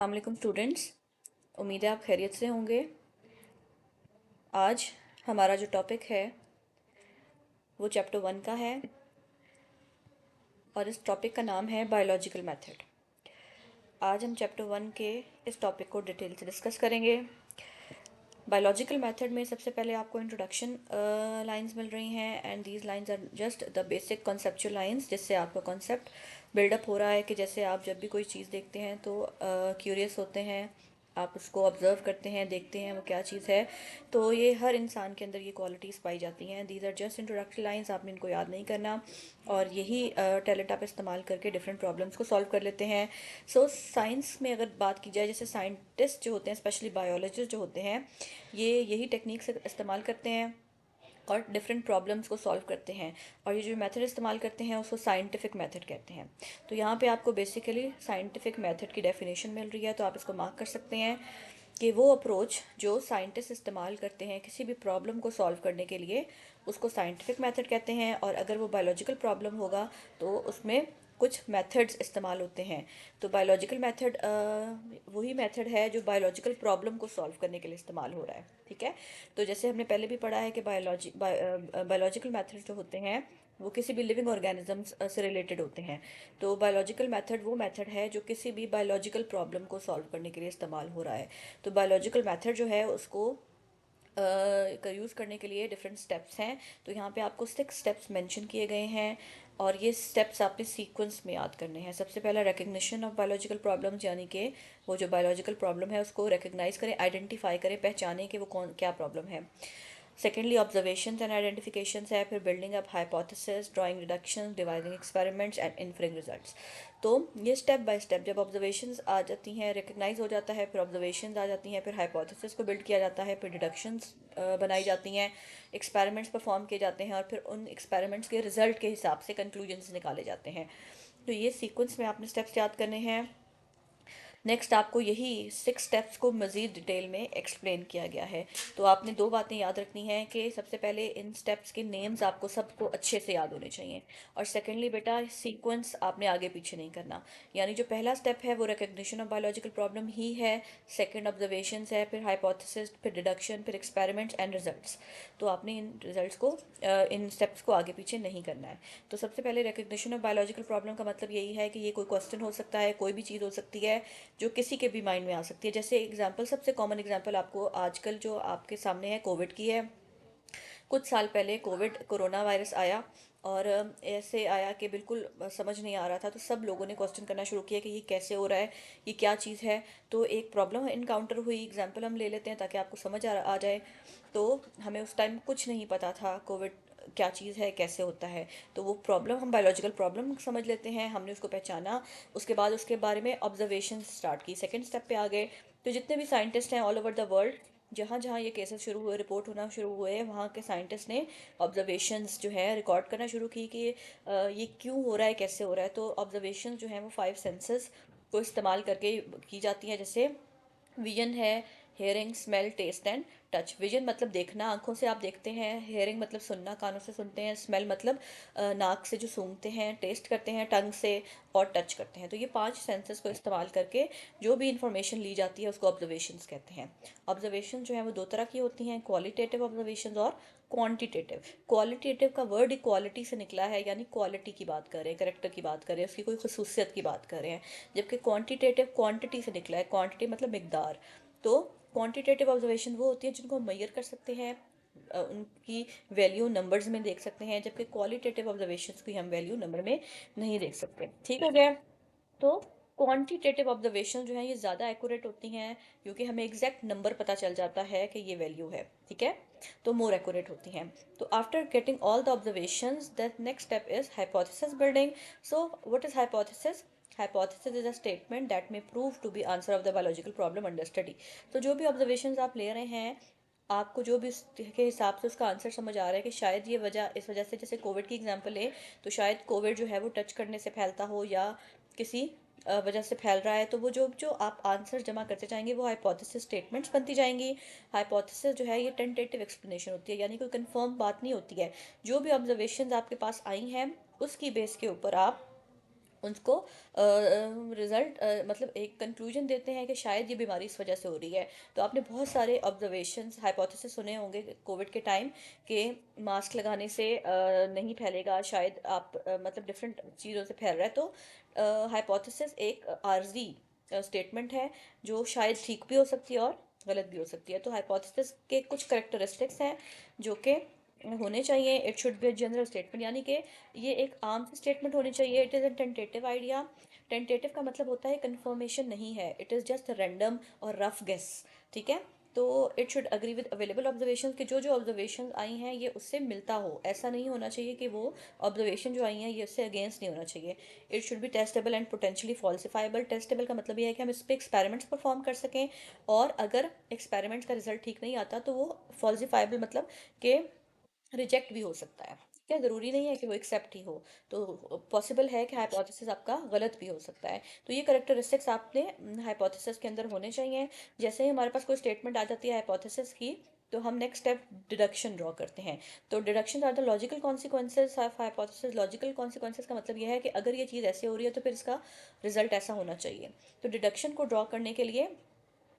अस्सलाम स्टूडेंट्स, उम्मीद है आप खैरियत से होंगे। आज हमारा जो टॉपिक है वो चैप्टर 1 का है और इस टॉपिक का नाम है बायोलॉजिकल मेथड। आज हम चैप्टर 1 के इस टॉपिक को डिटेल से डिस्कस करेंगे। बायोलॉजिकल मेथड में सबसे पहले आपको इंट्रोडक्शन लाइंस मिल रही हैं and these lines are just the basic conceptual lines, जिससे आपका कॉन्सेप्ट बिल्डअप हो रहा है कि जैसे आप जब भी कोई चीज़ देखते हैं तो क्यूरियस होते हैं, आप उसको ऑब्जर्व करते हैं, देखते हैं वो क्या चीज़ है। तो ये हर इंसान के अंदर ये क्वालिटीज़ पाई जाती हैं। These are just introductory lines, आपने इनको याद नहीं करना और यही टैलेंट आप इस्तेमाल करके डिफरेंट प्रॉब्लम्स को सॉल्व कर लेते हैं। सो साइंस में अगर बात की जाए, जैसे साइंटिस्ट जो होते हैं, स्पेशली बायोलॉजिस्ट जो होते हैं, ये यही टेक्निक से इस्तेमाल करते हैं और डिफरेंट प्रॉब्लम्स को सॉल्व करते हैं। और ये जो मेथड इस्तेमाल करते हैं उसको साइंटिफिक मेथड कहते हैं। तो यहाँ पे आपको बेसिकली साइंटिफिक मेथड की डेफिनेशन मिल रही है, तो आप इसको मार्क कर सकते हैं कि वो अप्रोच जो साइंटिस्ट इस्तेमाल करते हैं किसी भी प्रॉब्लम को सॉल्व करने के लिए, उसको साइंटिफिक मेथड कहते हैं। और अगर वो बायोलॉजिकल प्रॉब्लम होगा तो उसमें कुछ मेथड्स इस्तेमाल होते हैं। तो बायोलॉजिकल मेथड वही मेथड है जो बायोलॉजिकल प्रॉब्लम को सॉल्व करने के लिए इस्तेमाल हो रहा है। ठीक है, तो जैसे हमने पहले भी पढ़ा है कि बायोलॉजिकल मेथड जो होते हैं वो किसी भी लिविंग ऑर्गेनिजम्स से रिलेटेड होते हैं। तो बायोलॉजिकल मेथड वो मेथड है जो किसी भी बायोलॉजिकल प्रॉब्लम को सॉल्व करने के लिए इस्तेमाल हो रहा है। तो बायोलॉजिकल मेथड जो है उसको यूज़ करने के लिए डिफरेंट स्टेप्स हैं। तो यहाँ पे आपको 6 स्टेप्स मेंशन किए गए हैं और ये स्टेप्स आपने सीक्वेंस में याद करने हैं। सबसे पहला रिकग्निशन ऑफ बायोलॉजिकल प्रॉब्लम्स, यानी कि वो जो बायोलॉजिकल प्रॉब्लम है उसको रिकग्नाइज करें, आइडेंटिफाई करें, पहचानें कि वो कौन क्या प्रॉब्लम है। सेकेंडली ऑब्जर्वेशंस एंड आइडेंटिफिकेशंस है, फिर building up hypothesis, drawing deductions, dividing experiments and inferring results. तो ये स्टेप बाय स्टेप जब ऑब्जर्वेशंस आ जाती हैं, रिकग्नाइज हो जाता है, फिर ऑब्जर्वेशंस आ जाती हैं, फिर हाइपोथेसिस को बिल्ड किया जाता है, फिर डिडक्शंस बनाई जाती हैं, एक्सपेरिमेंट्स परफॉर्म किए जाते हैं और फिर उन एक्सपेरिमेंट्स के रिजल्ट के हिसाब से कंक्लूजन्स निकाले जाते हैं। तो ये सीक्वेंस में आपने स्टेप्स याद करने हैं। नेक्स्ट आपको यही 6 स्टेप्स को मज़ीद डिटेल में एक्सप्लेन किया गया है। तो आपने 2 बातें याद रखनी हैं कि सबसे पहले इन स्टेप्स के नेम्स आपको सबको अच्छे से याद होने चाहिए और सेकेंडली बेटा सीक्वेंस आपने आगे पीछे नहीं करना। यानी जो पहला स्टेप है वो रिकग्निशन ऑफ बायोलॉजिकल प्रॉब्लम ही है, सेकेंड ऑब्जर्वेशंस है, फिर हाइपोथेसिस, फिर डिडक्शन, फिर एक्सपेरिमेंट्स एंड रिजल्ट्स। तो आपने इन रिजल्ट्स को इन स्टेप्स को आगे पीछे नहीं करना है। तो सबसे पहले रिकग्निशन ऑफ बायोलॉजिकल प्रॉब्लम का मतलब यही है कि ये कोई क्वेश्चन हो सकता है, कोई भी चीज़ हो सकती है जो किसी के भी माइंड में आ सकती है। जैसे एग्जांपल, सबसे कॉमन एग्जांपल आपको आजकल जो आपके सामने है कोविड की है। कुछ साल पहले कोविड कोरोना वायरस आया और ऐसे आया कि बिल्कुल समझ नहीं आ रहा था, तो सब लोगों ने क्वेश्चन करना शुरू किया कि ये कैसे हो रहा है, ये क्या चीज़ है। तो एक प्रॉब्लम इनकाउंटर हुई, एग्जांपल हम ले लेते हैं ताकि आपको समझ आ जाए। तो हमें उस टाइम कुछ नहीं पता था कोविड क्या चीज़ है, कैसे होता है। तो वो प्रॉब्लम हम बायोलॉजिकल प्रॉब्लम समझ लेते हैं, हमने उसको पहचाना। उसके बाद उसके बारे में ऑब्जर्वेशन स्टार्ट की, सेकेंड स्टेप पे आ गए। तो जितने भी साइंटिस्ट हैं ऑल ओवर द वर्ल्ड, जहाँ जहाँ ये केसेस शुरू हुए, रिपोर्ट होना शुरू हुए, वहाँ के साइंटिस्ट ने ऑब्जर्वेशंस जो है रिकॉर्ड करना शुरू की कि ये क्यों हो रहा है, कैसे हो रहा है। तो ऑब्जर्वेशन जो है वो 5 सेंसेस को इस्तेमाल करके की जाती हैं। जैसे विजन है, hearing, smell, taste and touch. Vision मतलब देखना, आंखों से आप देखते हैं। हेयरिंग मतलब सुनना, कानों से सुनते हैं। स्मेल मतलब नाक से जो सूंघते हैं, टेस्ट करते हैं टंग से, और टच करते हैं। तो ये 5 सेंसेस को इस्तेमाल करके जो भी इंफॉर्मेशन ली जाती है उसको ऑब्जर्वेशंस कहते हैं। ऑब्जर्वेशन जो है वो 2 तरह की होती हैं, क्वालिटेटिव ऑब्जर्वेशन और क्वांटिटेटिव। क्वालिटेटिव का वर्ड इक्वालिटी से निकला है, यानी क्वालिटी की बात कर रहे हैं, करेक्टर की बात कर रहे हैं, उसकी कोई खसूसियत की बात कर रहे हैं। जबकि क्वांटिटेटिव क्वांटिटी से निकला है, क्वांटिटी मतलब मिकदार। तो क्वांटिटेटिव ऑब्जर्वेशन वो होती है जिनको हम मेजर कर सकते हैं, उनकी वैल्यू नंबर्स में देख सकते हैं, जबकि क्वालिटेटिव ऑब्जर्वेशंस की हम वैल्यू नंबर में नहीं देख सकते। ठीक हो गया। तो क्वांटिटेटिव ऑब्जर्वेशन जो है ये ज़्यादा एक्यूरेट होती हैं क्योंकि हमें एग्जैक्ट नंबर पता चल जाता है कि ये वैल्यू है। ठीक है, तो मोर एक्यूरेट होती हैं। तो after getting all the observations, the next step is hypothesis building. So what is hypothesis? Hypothesis is a statement that may prove to be answer of the biological problem under study. तो जो भी observations आप ले रहे हैं, आपको जो भी उसके हिसाब से उसका आंसर समझ आ रहा है कि शायद ये वजह, इस वजह से, जैसे कोविड की एग्जांपल है तो शायद कोविड जो है वो टच करने से फैलता हो या किसी वजह से फैल रहा है। तो वो जो जो आप आंसर जमा करते जाएंगे वो हाइपोथेसिस स्टेटमेंट्स बनती जाएंगी। हाइपोथेसिस जो है ये टेंटेटिव एक्सप्लेनेशन होती है, यानी कोई कंफर्म बात नहीं होती है। जो भी ऑब्जर्वेशंस आपके पास आई हैं उसकी बेस के ऊपर आप उनको रिजल्ट मतलब एक कंक्लूजन देते हैं कि शायद ये बीमारी इस वजह से हो रही है। तो आपने बहुत सारे ऑब्जर्वेशंस हाइपोथेसिस सुने होंगे कोविड के टाइम के मास्क लगाने से नहीं फैलेगा, शायद आप मतलब डिफरेंट चीज़ों से फैल रहा है। तो हाइपोथेसिस एक आर्जी स्टेटमेंट है जो शायद ठीक भी हो सकती है और गलत भी हो सकती है। तो हाइपोथेसिस के कुछ करेक्टरिस्टिक्स हैं जो कि होने चाहिए। It should be general statement, यानी कि ये एक आम सी स्टेटमेंट होनी चाहिए। It is a tentative idea. Tentative का मतलब होता है कंफर्मेशन नहीं है, इट इज़ जस्ट रैंडम और रफ गेस। ठीक है। तो it should agree with available observation, कि जो जो ऑब्जर्वेशन आई हैं ये उससे मिलता हो। ऐसा नहीं होना चाहिए कि वो ऑब्जर्वेशन जो आई हैं ये उससे अगेंस्ट नहीं होना चाहिए। It should be testable and potentially falsifiable. Testable का मतलब ये है कि हम इस पर एक्सपेरिमेंट्स परफॉर्म कर सकें, और अगर एक्सपेरिमेंट्स का रिजल्ट ठीक नहीं आता तो वो फॉल्सिफाइबल मतलब कि रिजेक्ट भी हो सकता है। क्या ज़रूरी नहीं है कि वो एक्सेप्ट ही हो। तो पॉसिबल है कि हाइपोथेसिस आपका गलत भी हो सकता है। तो ये करेक्टरिस्टिक्स आपने हाइपोथेसिस के अंदर होने चाहिए। जैसे ही हमारे पास कोई स्टेटमेंट आ जाती है हाइपोथेसिस की, तो हम नेक्स्ट स्टेप डिडक्शन ड्रॉ करते हैं। तो deduction are the logical consequences of hypothesis. Logical consequences का मतलब यह है कि अगर ये चीज़ ऐसे हो रही है तो फिर इसका रिजल्ट ऐसा होना चाहिए। तो डिडक्शन को ड्रॉ करने के लिए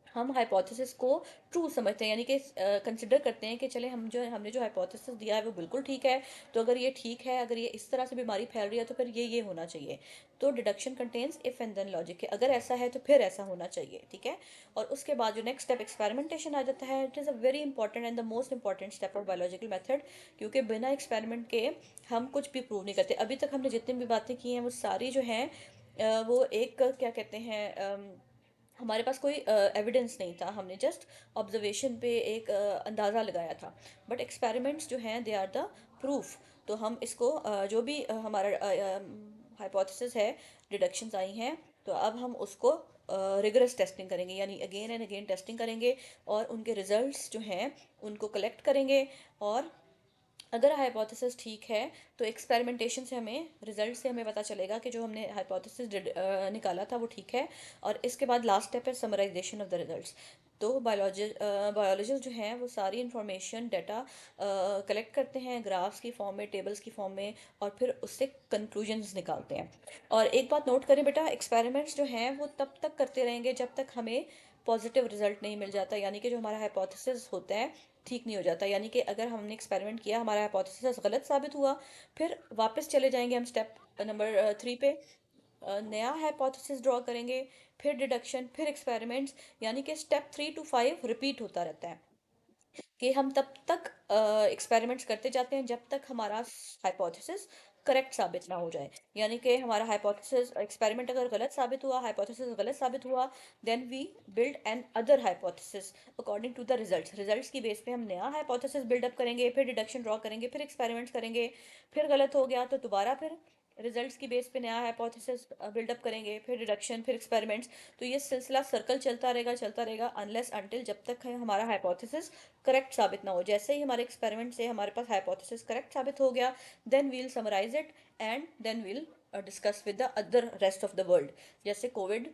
हम हाइपोथेसिस को ट्रू समझते हैं, यानी कि कंसिडर करते हैं कि चले हमने जो हाइपोथेसिस दिया है वो बिल्कुल ठीक है। तो अगर ये ठीक है, अगर ये इस तरह से बीमारी फैल रही है तो फिर ये होना चाहिए। तो deduction contains if and then logic, कि अगर ऐसा है तो फिर ऐसा होना चाहिए। ठीक है। और उसके बाद जो नेक्स्ट स्टेप एक्सपेरिमेंटेशन आ जाता है। It is a very important and the most important step of biological method, क्योंकि बिना एक्सपेरिमेंट के हम कुछ भी प्रूव नहीं करते। अभी तक हमने जितनी भी बातें की हैं वो सारी जो हैं वो एक क्या कहते हैं, हमारे पास कोई एविडेंस नहीं था, हमने जस्ट ऑब्जर्वेशन पे एक अंदाज़ा लगाया था। बट एक्सपेरिमेंट्स जो हैं दे आर द प्रूफ। तो हम इसको जो भी हमारा हाइपोथेसिस है, डिडक्शंस आई हैं, तो अब हम उसको रिगरस टेस्टिंग करेंगे, यानी अगेन एंड अगेन टेस्टिंग करेंगे और उनके रिजल्ट्स जो हैं उनको कलेक्ट करेंगे। और अगर हाइपोथेसिस ठीक है तो एक्सपेरिमेंटेशन से हमें रिजल्ट से हमें पता चलेगा कि जो हमने हाइपोथेसिस निकाला था वो ठीक है। और इसके बाद लास्ट स्टेप है समराइजेशन ऑफ द रिजल्ट्स। तो बायोलॉजिस्ट जो हैं वो सारी इंफॉर्मेशन डाटा कलेक्ट करते हैं ग्राफ्स की फॉर्म में, टेबल्स की फॉर्म में, और फिर उससे कंक्लूजन्स निकालते हैं। और एक बात नोट करें बेटा, एक्सपेरिमेंट्स जो हैं वो तब तक करते रहेंगे जब तक हमें पॉजिटिव रिजल्ट नहीं मिल जाता, यानी कि जो हमारा हाइपोथेसिस होता है ठीक नहीं हो जाता। यानी कि अगर हमने एक्सपेरिमेंट किया, हमारा हाइपोथेसिस गलत साबित हुआ, फिर वापस चले जाएंगे हम स्टेप नंबर 3 पे, नया हाइपोथेसिस ड्रॉ करेंगे, फिर डिडक्शन, फिर एक्सपेरिमेंट्स। यानी कि स्टेप 3 to 5 रिपीट होता रहता है, कि हम तब तक एक्सपेरिमेंट्स करते जाते हैं जब तक हमारा हाइपोथेसिस करेक्ट साबित ना हो जाए। यानी कि हमारा हाइपोथेसिस एक्सपेरिमेंट अगर गलत साबित हुआ, हाइपोथेसिस गलत साबित हुआ, then we build an other hypothesis according to the results की बेस पे हम नया हाइपोथेसिस बिल्डअप करेंगे, फिर डिडक्शन ड्रॉ करेंगे, फिर एक्सपेरिमेंट्स करेंगे। फिर गलत हो गया तो दोबारा फिर रिजल्ट्स की बेस पे नया हाइपोथेसिस बिल्डअप करेंगे, फिर डिडक्शन, फिर एक्सपेरिमेंट्स। तो ये सिलसिला सर्कल चलता रहेगा अनलेस अनटिल जब तक हमारा हाइपोथेसिस करेक्ट साबित ना हो। जैसे ही हमारे एक्सपेरिमेंट से हमारे पास हाइपोथेसिस करेक्ट साबित हो गया, then we'll summarise it and then we'll discuss with the other rest of the world. जैसे कोविड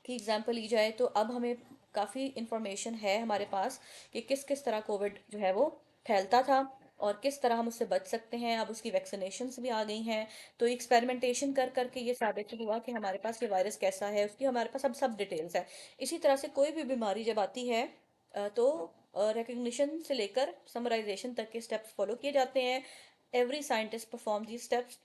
की एग्जांपल ली जाए तो अब हमें काफ़ी इंफॉर्मेशन है हमारे पास कि किस किस तरह कोविड जो है वो फैलता था और किस तरह हम उससे बच सकते हैं। अब उसकी वैक्सीनेशंस भी आ गई हैं। तो एक्सपेरिमेंटेशन कर करके ये साबित हुआ कि हमारे पास ये वायरस कैसा है, उसकी हमारे पास अब सब डिटेल्स है। इसी तरह से कोई भी बीमारी जब आती है तो रिकग्निशन से लेकर समराइजेशन तक के स्टेप्स फॉलो किए जाते हैं। Every scientist perform the steps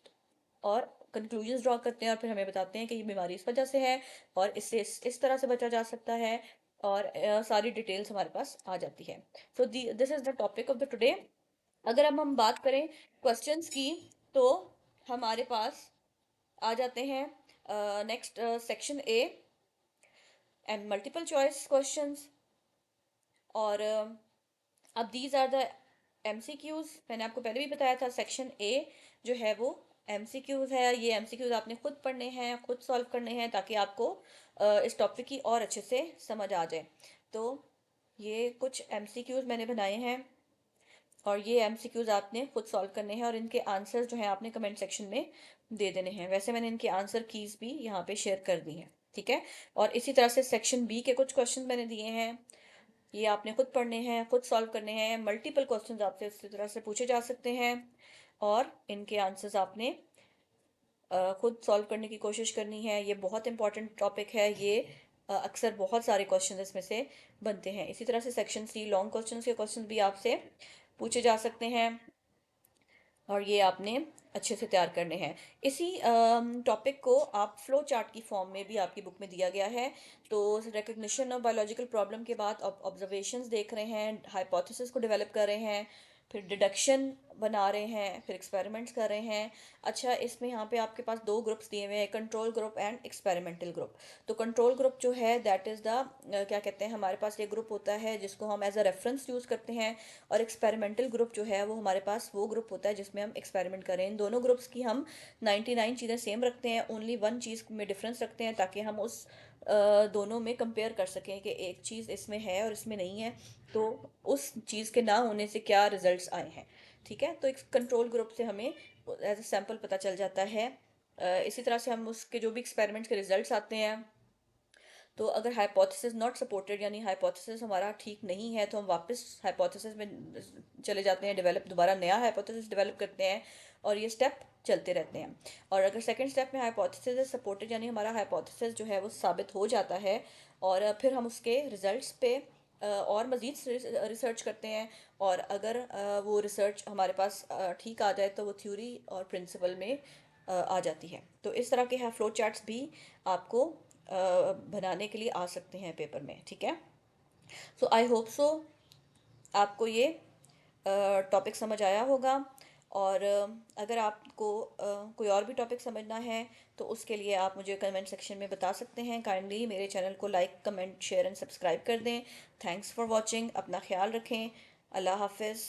और कंक्लूजन्स ड्रॉ करते हैं, और फिर हमें बताते हैं कि ये बीमारी इस वजह से है और इससे इस तरह से बचा जा सकता है। और सारी डिटेल्स हमारे पास आ जाती है। So this is the topic of the today. अगर अब हम बात करें क्वेश्चंस की, तो हमारे पास आ जाते हैं next section A and multiple choice questions. और अब दीज आर द एमसीक्यूज। मैंने आपको पहले भी बताया था सेक्शन ए जो है वो एमसीक्यूज है। ये एमसीक्यूज आपने खुद पढ़ने हैं, खुद सॉल्व करने हैं, ताकि आपको इस टॉपिक की और अच्छे से समझ आ जाए। तो ये कुछ एमसीक्यूज मैंने बनाए हैं और ये एमसीक्यूज आपने खुद सॉल्व करने हैं, और इनके आंसर्स जो हैं आपने कमेंट सेक्शन में दे देने हैं। वैसे मैंने इनके आंसर कीज भी यहाँ पे शेयर कर दी हैं। ठीक है। और इसी तरह से सेक्शन बी के कुछ क्वेश्चन मैंने दिए हैं, ये आपने खुद पढ़ने हैं, खुद सॉल्व करने हैं। मल्टीपल क्वेश्चंस आपसे इसी तरह से पूछे जा सकते हैं और इनके आंसर्स आपने खुद सॉल्व करने की कोशिश करनी है। ये बहुत इंपॉर्टेंट टॉपिक है। ये अक्सर बहुत सारे क्वेश्चन इसमें से बनते हैं। इसी तरह से सेक्शन सी लॉन्ग क्वेश्चन के क्वेश्चन भी आपसे पूछे जा सकते हैं और ये आपने अच्छे से तैयार करने हैं। इसी टॉपिक को आप फ्लो चार्ट की फॉर्म में भी आपकी बुक में दिया गया है। तो रिकग्निशन ऑफ बायोलॉजिकल प्रॉब्लम के बाद आप ऑब्जर्वेशंस देख रहे हैं, हाइपोथेसिस को डेवलप कर रहे हैं, फिर डिडक्शन बना रहे हैं, फिर एक्सपेरिमेंट्स कर रहे हैं। अच्छा, इसमें यहाँ पे आपके पास दो ग्रुप्स दिए हुए हैं, control group and experimental group. तो कंट्रोल ग्रुप जो है दैट इज़ द क्या कहते हैं, हमारे पास ये ग्रुप होता है जिसको हम एज अ रेफरेंस यूज़ करते हैं। और एक्सपेरिमेंटल ग्रुप जो है वो हमारे पास वो ग्रुप होता है जिसमें हम एक्सपेरिमेंट करें। इन दोनों ग्रुप्स की हम 99 चीज़ें सेम रखते हैं, ओनली वन चीज़ में डिफरेंस रखते हैं, ताकि हम उस दोनों में कंपेयर कर सकें कि एक चीज़ इसमें है और इसमें नहीं है, तो उस चीज़ के ना होने से क्या रिजल्ट्स आए हैं। ठीक है, तो एक कंट्रोल ग्रुप से हमें एज अ सैम्पल पता चल जाता है। इसी तरह से हम उसके जो भी एक्सपेरिमेंट्स के रिजल्ट्स आते हैं, तो अगर हाइपोथेसिस नॉट सपोर्टेड यानी हाइपोथेसिस हमारा ठीक नहीं है, तो हम वापस हाइपोथेसिस में चले जाते हैं, दोबारा नया हाइपोथेसिस डेवलप करते हैं और ये स्टेप चलते रहते हैं। और अगर सेकंड स्टेप में हाइपोथेसिस सपोर्टेड यानी हमारा हाइपोथेसिस जो है वो साबित हो जाता है, और फिर हम उसके रिजल्ट्स पे और मज़ीद रिसर्च करते हैं। और अगर वो रिसर्च हमारे पास ठीक आ जाए तो वो थ्योरी और प्रिंसिपल में आ जाती है। तो इस तरह के फ्लो चार्ट्स भी आपको बनाने के लिए आ सकते हैं पेपर में। ठीक है, सो आई होप सो आपको ये टॉपिक समझ आया होगा। और अगर आपको कोई और भी टॉपिक समझना है तो उसके लिए आप मुझे कमेंट सेक्शन में बता सकते हैं। काइंडली मेरे चैनल को like, comment, share and subscribe कर दें। Thanks for watching. अपना ख्याल रखें। अल्लाह हाफिज़।